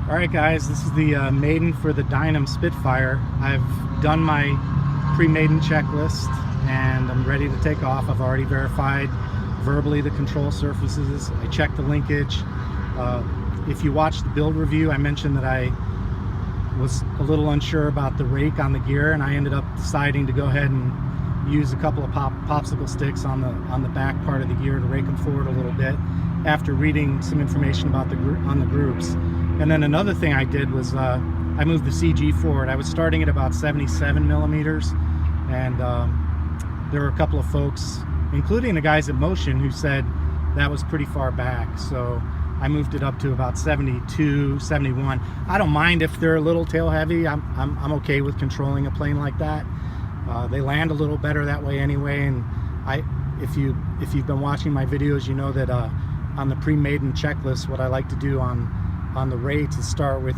Alright guys, this is the Maiden for the Dynam Spitfire. I've done my pre-Maiden checklist and I'm ready to take off. I've already verified verbally the control surfaces. I checked the linkage. If you watched the build review, I mentioned that I was a little unsure about the rake on the gear, and I ended up deciding to go ahead and use a couple of popsicle sticks on the back part of the gear to rake them forward a little bit after reading some information about the groups. And then another thing I did was I moved the CG forward. I was starting at about 77 millimeters, and there were a couple of folks, including the guys at Motion, who said that was pretty far back. So I moved it up to about 72, 71. I don't mind if they're a little tail heavy. I'm okay with controlling a plane like that. They land a little better that way anyway. And if you've been watching my videos, you know that on the pre-Maiden checklist, what I like to do on the rates is start with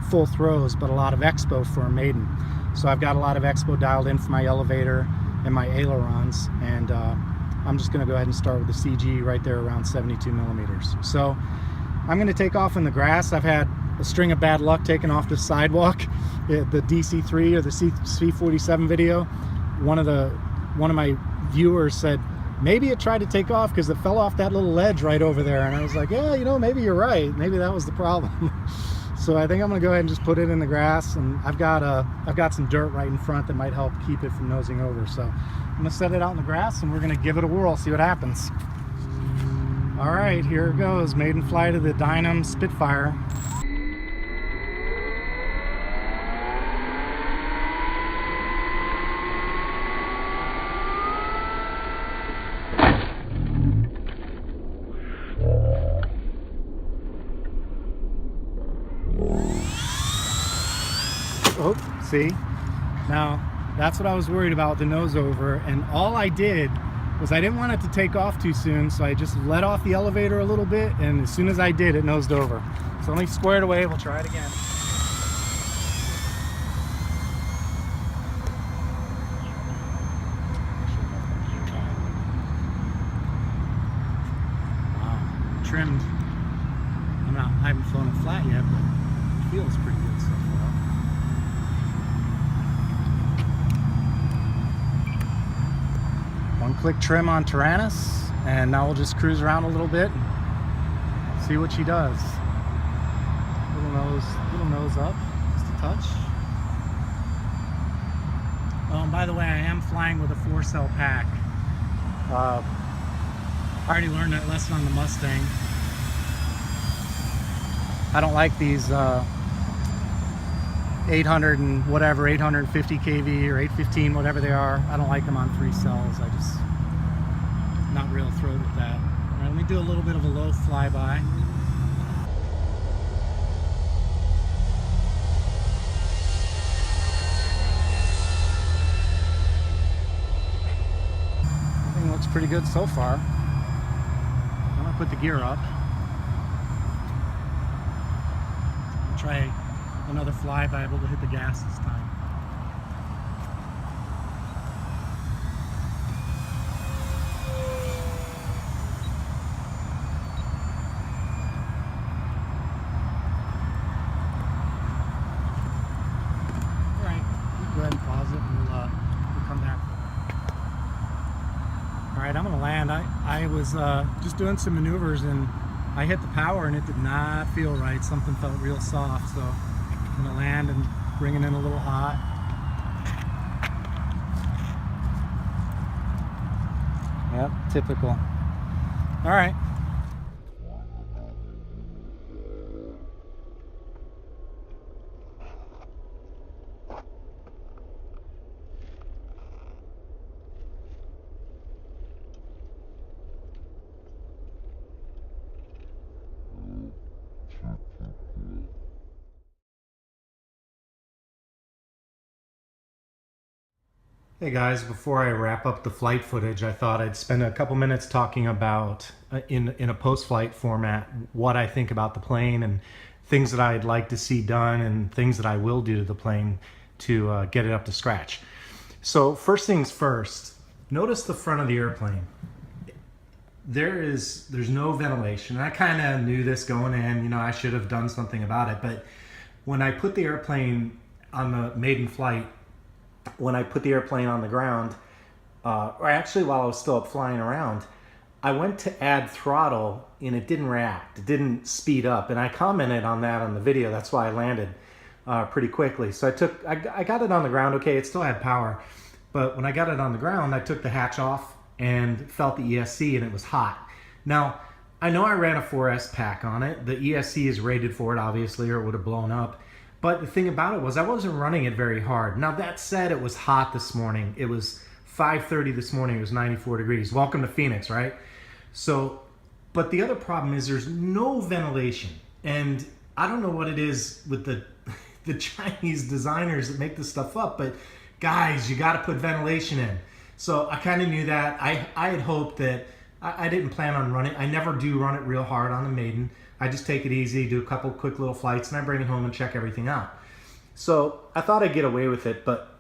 full throws, but a lot of expo for a Maiden. So I've got a lot of expo dialed in for my elevator and my ailerons, and I'm just going to go ahead and start with the CG right there around 72 millimeters. So I'm going to take off in the grass. I've had a string of bad luck taking off the sidewalk. The DC3 or the C47 video, one of my viewers said maybe it tried to take off because it fell off that little ledge right over there, and I was like, yeah, you know, maybe you're right. Maybe that was the problem. So I think I'm going to go ahead and just put it in the grass, and I've got some dirt right in front that might help keep it from nosing over. So I'm going to set it out in the grass, and we're going to give it a whirl, see what happens. All right, here it goes. Maiden flight of the Dynam Spitfire. Oh, see? Now, that's what I was worried about, the nose over, and all I did was I didn't want it to take off too soon, so I just let off the elevator a little bit, and as soon as I did, it nosed over. So let me square it away, we'll try it again. Wow, trimmed. I haven't flown it flat yet, but it feels pretty good so far. One-click trim on Tyrannus, and now we'll just cruise around a little bit and see what she does. Little nose up, just a touch. Oh, and by the way, I am flying with a 4-cell pack. I already learned that lesson on the Mustang. I don't like these 800 and whatever, 850 kV or 815, whatever they are. I don't like them on 3 cells. I just not real thrilled with that. All right, let me do a little bit of a low flyby. Everything looks pretty good so far. I'm gonna put the gear up. Try another flyby, able to hit the gas this time. All right, go ahead and pause it, and we'll come back. All right, I'm gonna land. I was just doing some maneuvers, and I hit the power and it did not feel right. Something felt real soft, so I'm gonna land and bring it in a little hot. Yep, typical. All right. Hey guys, before I wrap up the flight footage, I thought I'd spend a couple minutes talking about, in a post-flight format, what I think about the plane and things that I'd like to see done and things that I will do to the plane to get it up to scratch. So first things first, notice the front of the airplane. there's no ventilation. I kind of knew this going in, you know, I should have done something about it. But when I put the airplane on the maiden flight, when I put the airplane on the ground, or actually while I was still up flying around, I went to add throttle and it didn't react. It didn't speed up. And I commented on that on the video. That's why I landed pretty quickly. So I got it on the ground. Okay, it still had power. But when I got it on the ground, I took the hatch off and felt the ESC and it was hot. Now, I know I ran a 4S pack on it. The ESC is rated for it, obviously, or it would have blown up. But the thing about it was I wasn't running it very hard. Now, that said, it was hot this morning. It was 5:30 this morning. It was 94 degrees. Welcome to Phoenix, right? So, but the other problem is there's no ventilation. And I don't know what it is with the Chinese designers that make this stuff up, but guys, you got to put ventilation in. So I kind of knew that. I had hoped that I didn't plan on running. I never do run it real hard on the Maiden. I just take it easy, do a couple quick little flights, and I bring it home and check everything out. So I thought I'd get away with it, but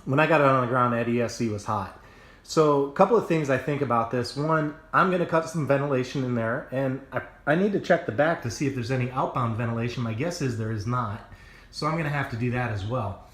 when I got it on the ground, that ESC was hot. So a couple of things I think about this. One, I'm going to cut some ventilation in there, and I need to check the back to see if there's any outbound ventilation. My guess is there is not. So I'm going to have to do that as well.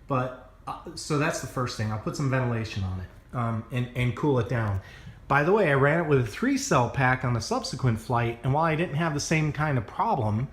But so that's the first thing. I'll put some ventilation on it and cool it down. By the way, I ran it with a 3-cell pack on the subsequent flight, and while I didn't have the same kind of problem,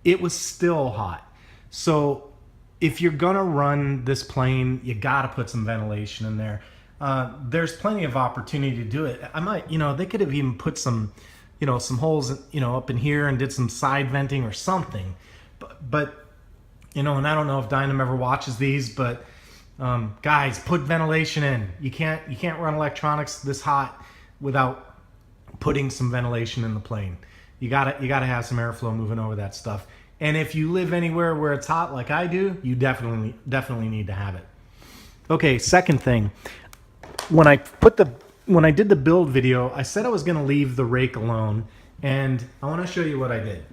it was still hot. So if you're gonna run this plane, you gotta put some ventilation in there. There's plenty of opportunity to do it. I might, you know, they could have even put some, you know, some holes, you know, up in here and did some side venting or something. But you know, and I don't know if Dynam ever watches these, but guys, put ventilation in. You can't run electronics this hot without putting some ventilation in the plane. You gotta have some airflow moving over that stuff. And if you live anywhere where it's hot like I do, you definitely need to have it. Okay, second thing. When I did the build video, I said I was gonna leave the rake alone, and I wanna show you what I did.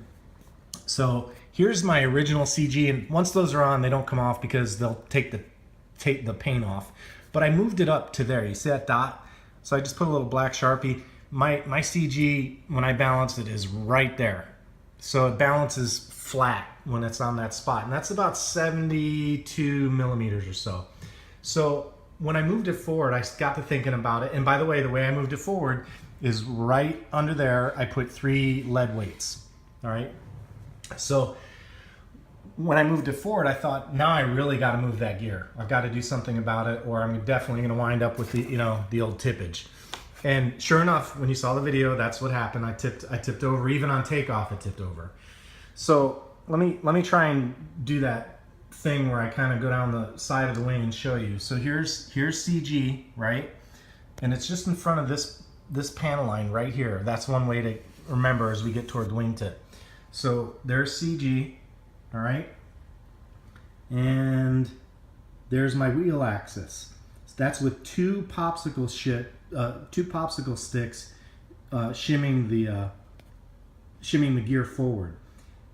So here's my original CG, and once those are on, they don't come off because they'll take the paint off. But I moved it up to there. You see that dot? So I just put a little black Sharpie. My CG, when I balance it, is right there. So it balances flat when it's on that spot. And that's about 72 millimeters or so. So when I moved it forward, I got to thinking about it. And by the way I moved it forward is right under there. I put 3 lead weights. All right. So when I moved it forward, I thought, now I really got to move that gear. I've got to do something about it, or I'm definitely going to wind up with the old tippage. And sure enough, when you saw the video, that's what happened. I tipped over. Even on takeoff, it tipped over. So let me try and do that thing where I kind of go down the side of the wing and show you. So here's CG, right? And it's just in front of this panel line right here. That's one way to remember as we get toward the wingtip. So there's CG, all right? And there's my wheel axis. That's with two popsicle sticks shimming the gear forward.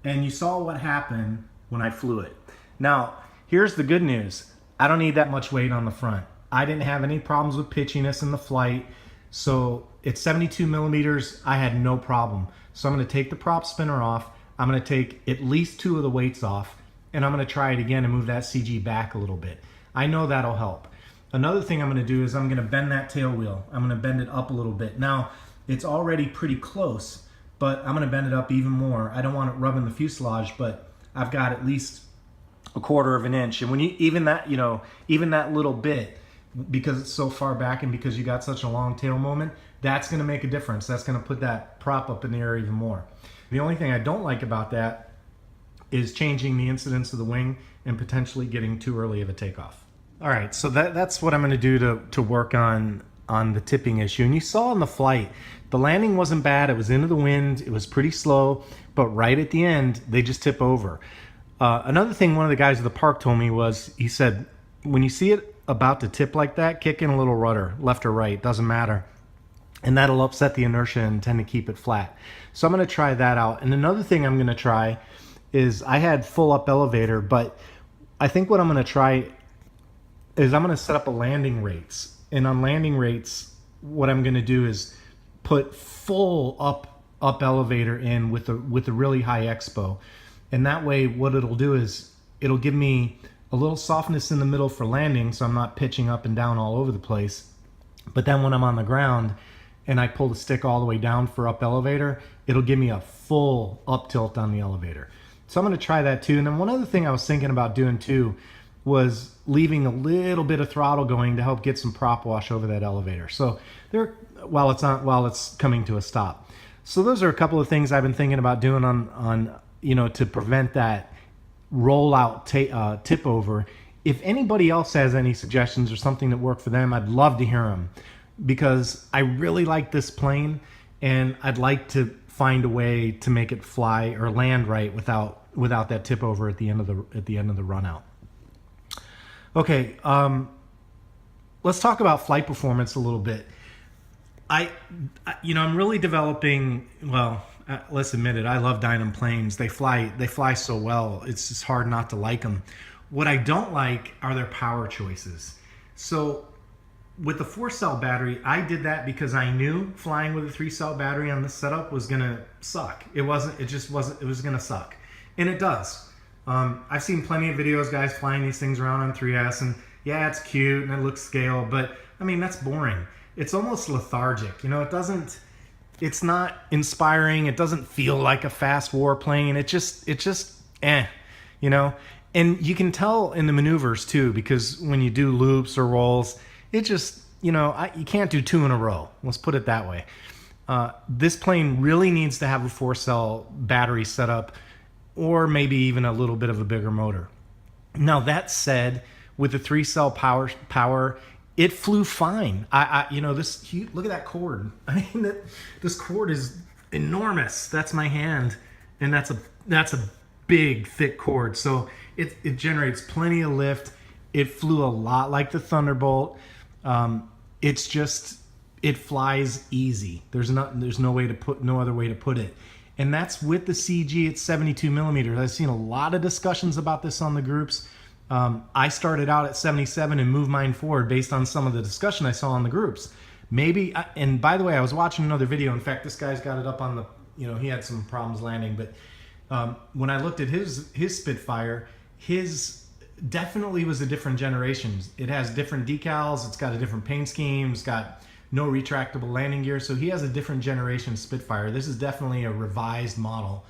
And you saw what happened when I flew it. Now, here's the good news. I don't need that much weight on the front. I didn't have any problems with pitchiness in the flight. So it's 72 millimeters. I had no problem. So I'm going to take the prop spinner off. I'm going to take at least 2 of the weights off. And I'm going to try it again and move that CG back a little bit. I know that'll help. Another thing I'm going to do is I'm going to bend that tail wheel. I'm going to bend it up a little bit. Now, it's already pretty close, but I'm going to bend it up even more. I don't want it rubbing the fuselage, but I've got at least 1/4 of an inch. And when you even that little bit, because it's so far back and because you got such a long tail moment, that's going to make a difference. That's going to put that prop up in the air even more. The only thing I don't like about that is changing the incidence of the wing and potentially getting too early of a takeoff. All right, so that's what I'm going to do to work on the tipping issue. And you saw in the flight, the landing wasn't bad. It was into the wind. It was pretty slow, but right at the end, they just tip over. Another thing one of the guys at the park told me was, he said, when you see it about to tip like that, kick in a little rudder, left or right, doesn't matter. And that'll upset the inertia and tend to keep it flat. So I'm going to try that out. And another thing I'm going to try is, I had full up elevator, but I think what I'm going to try is I'm going to set up a landing rates. And on landing rates, what I'm going to do is put full up elevator in with a really high expo. And that way what it'll do is it'll give me a little softness in the middle for landing, so I'm not pitching up and down all over the place. But then when I'm on the ground and I pull the stick all the way down for up elevator, it'll give me a full up tilt on the elevator. So I'm going to try that too. And then one other thing I was thinking about doing too was leaving a little bit of throttle going to help get some prop wash over that elevator. So there, while it's coming to a stop. So those are a couple of things I've been thinking about doing on to prevent that rollout tip over. If anybody else has any suggestions or something that worked for them, I'd love to hear them, because I really like this plane and I'd like to find a way to make it fly or land right without that tip over at the end of the run out. Okay, let's talk about flight performance a little bit. I'm really developing, well, let's admit it, I love Dynam planes. They fly so well. It's just hard not to like them. What I don't like are their power choices. So with the 4-cell battery, I did that because I knew flying with a 3-cell battery on this setup was gonna suck. It was gonna suck. And it does. I've seen plenty of videos, guys flying these things around on 3S, and yeah, it's cute and it looks scale, but I mean, that's boring. It's almost lethargic. It's not inspiring. It doesn't feel like a fast warplane. It just, and you can tell in the maneuvers too, because when you do loops or rolls, it just, you can't do 2 in a row. Let's put it that way. This plane really needs to have a 4-cell battery setup, or maybe even a little bit of a bigger motor. Now that said, with the 3-cell power, it flew fine. Look at that cord. I mean, this cord is enormous. That's my hand, and that's a big, thick cord. So it generates plenty of lift. It flew a lot like the Thunderbolt. It flies easy. There's no other way to put it. And that's with the CG at 72 millimeters. I've seen a lot of discussions about this on the groups. I started out at 77 and moved mine forward based on some of the discussion I saw on the groups. Maybe, and by the way, I was watching another video. In fact, this guy's got it up on he had some problems landing, but when I looked at his Spitfire, his definitely was a different generation. It has different decals, it's got a different paint scheme, it's got no retractable landing gear, so he has a different generation Spitfire. This is definitely a revised model,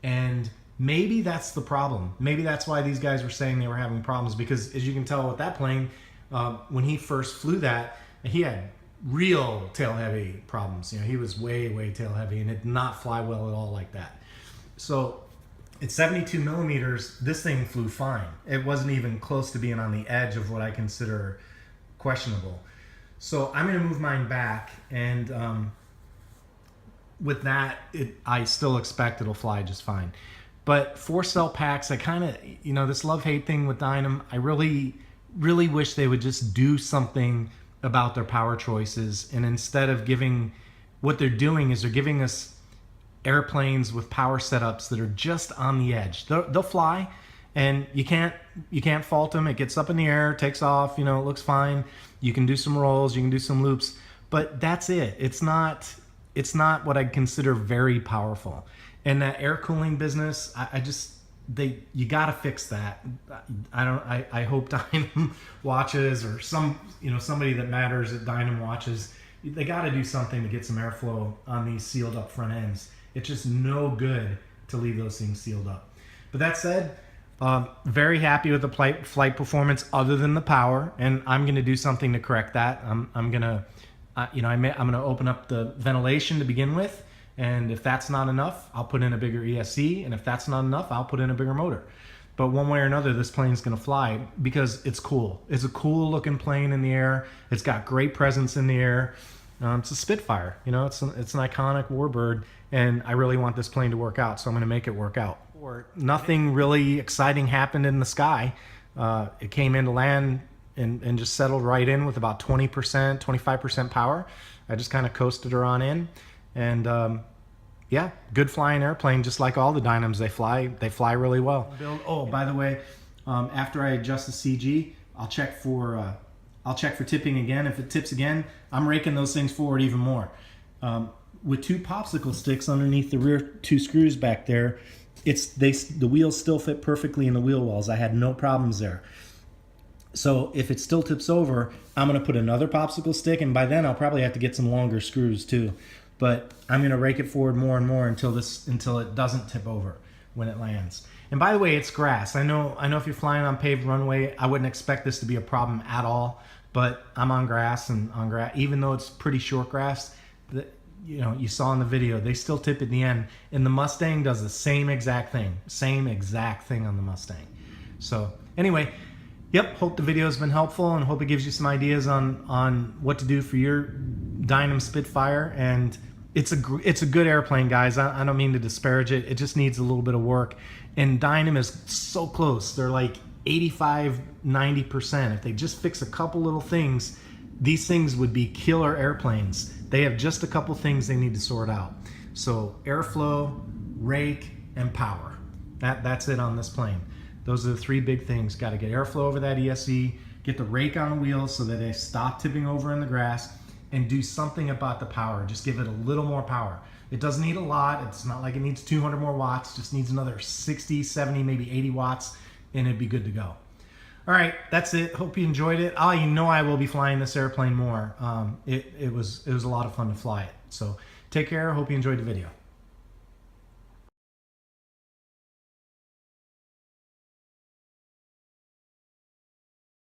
and maybe that's the problem. Maybe that's why these guys were saying they were having problems, because as you can tell with that plane, when he first flew that, he had real tail heavy problems. He was way tail heavy, and it did not fly well at all like that. So at 72 millimeters, this thing flew fine. It wasn't even close to being on the edge of what I consider questionable. So I'm going to move mine back, and with that, I still expect it'll fly just fine. But 4-cell packs, I kind of, this love-hate thing with Dynam, I really wish they would just do something about their power choices. And instead of what they're doing is they're giving us airplanes with power setups that are just on the edge. They'll fly, and you can't fault them. It gets up in the air, takes off, it looks fine. You can do some rolls, you can do some loops, but that's it. It's not what I'd consider very powerful. And that air cooling business, you gotta fix that. I hope Dynam watches, or somebody that matters at Dynam watches. They gotta do something to get some airflow on these sealed up front ends. It's just no good to leave those things sealed up. But that said, very happy with the flight performance other than the power, and I'm gonna do something to correct that. I'm gonna open up the ventilation to begin with. And if that's not enough, I'll put in a bigger ESC. And if that's not enough, I'll put in a bigger motor. But one way or another, this plane's going to fly because it's cool. It's a cool looking plane in the air. It's got great presence in the air. It's a Spitfire. It's an iconic warbird. And I really want this plane to work out. So I'm going to make it work out. Nothing really exciting happened in the sky. It came into land and just settled right in with about 20%, 25% power. I just kind of coasted her on in. And yeah, good flying airplane, just like all the Dynams. They fly really well. Oh, by the way, after I adjust the CG, I'll check for tipping again. If it tips again, I'm raking those things forward even more. with 2 popsicle sticks underneath the rear 2 screws back there, the wheels still fit perfectly in the wheel wells. I had no problems there. So if it still tips over, I'm going to put another popsicle stick, and by then I'll probably have to get some longer screws too. But I'm going to rake it forward more and more until it doesn't tip over when it lands. And by the way, it's grass. I know if you're flying on paved runway, I wouldn't expect this to be a problem at all. But I'm on grass, and on grass, even though it's pretty short grass, you saw in the video, they still tip at the end. And the Mustang does the same exact thing on the Mustang. So anyway, yep, hope the video has been helpful, and hope it gives you some ideas on what to do for your Dynam Spitfire. And it's a good airplane, guys. I don't mean to disparage it. It just needs a little bit of work. And Dynam is so close. They're like 85–90%. If they just fix a couple little things, these things would be killer airplanes. They have just a couple things they need to sort out. So airflow, rake, and power. That's it on this plane. Those are the 3 big things. Got to get airflow over that ESC, get the rake on the wheels so that they stop tipping over in the grass, and do something about the power. Just give it a little more power. It doesn't need a lot. It's not like it needs 200 more watts. Just needs another 60, 70, maybe 80 watts, and it'd be good to go. All right, that's it. Hope you enjoyed it. You know I will be flying this airplane more. It was a lot of fun to fly it. So take care. Hope you enjoyed the video.